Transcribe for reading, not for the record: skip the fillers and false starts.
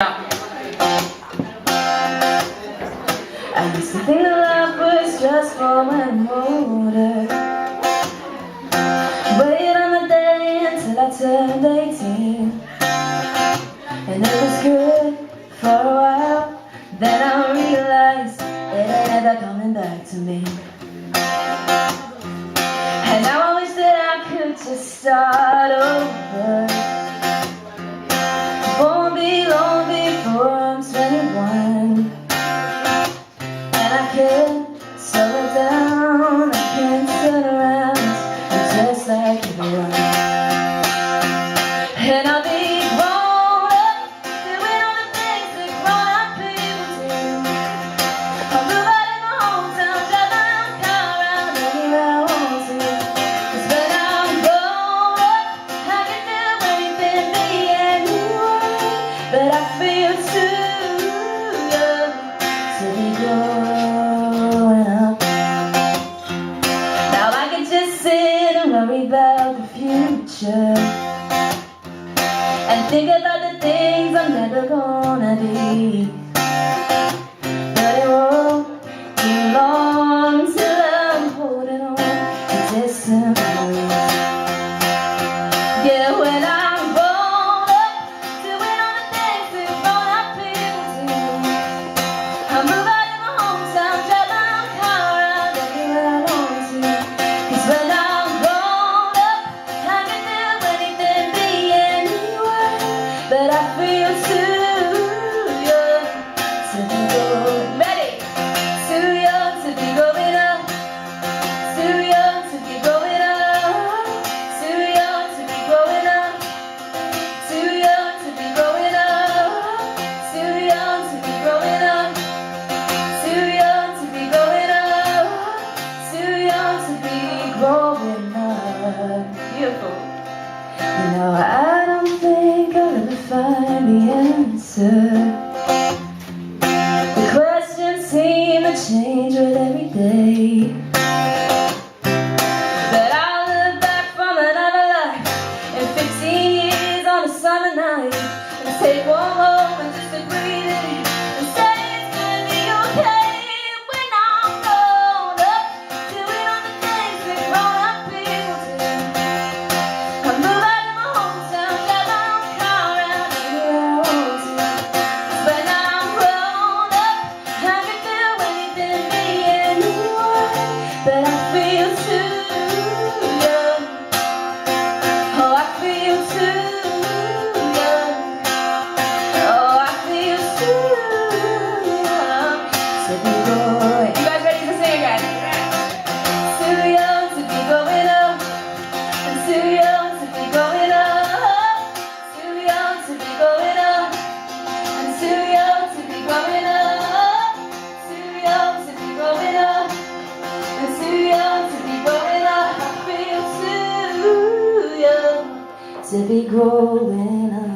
I used to think that life was stressful and older. Wait on the day until I turned 18, and it was good for a while. Then I realized it ain't ever coming back to me. And now I wish that I could just start over. Won't be long before I'm 21, and I can't slow it down, I can't turn around, I'm just like everyone. And I'll be grown up, doing all the things that grown-up people do. I'll move out of my hometown, drive my own car around anywhere I want to. 'Cause when I'm grown up, I can do anything, be anyone. But I feel too young to be growing up. Now I can just sit and worry about the future, and think about the things I'm never gonna be. But it won't be long till I'm holding on to distant memories. Yeah, when I'm grown up, doing all the things that grown-up people do. I'll move out of my hometown, drive my own car around anywhere I want to. 'Cause when I'm grown up, I can do anything, be anyone. But I feel too young to be growing. Ready? Too young to be growing up. Too young to be growing up. Too young to be growing up. Too young to be growing up. Too young to be growing up. Too young to be growing up. Too young to be growing up. Beautiful. You know, I don't think I'll ever find the answer. The questions seem to change with every day. But I'll look back from another life in 15 years on a summer night, and take one moment just to breathe in and say it's gonna be okay. When I'm grown up, doing all the things that grown-up people do. I'll move out of my hometown, drive my own car around anywhere I want to. 'Cause when I'm grown up, I can do anything, be anyone. But I feel too young. Oh, I feel too young. Oh, I feel too young to be growing. You guys ready to sing again? Too young to be growing up. I'm too young to be growing up. Too young to be growing up. I'm too young to be growing up. Too young to be growing up. I'm too young to be growing up. I feel too young to be growing up.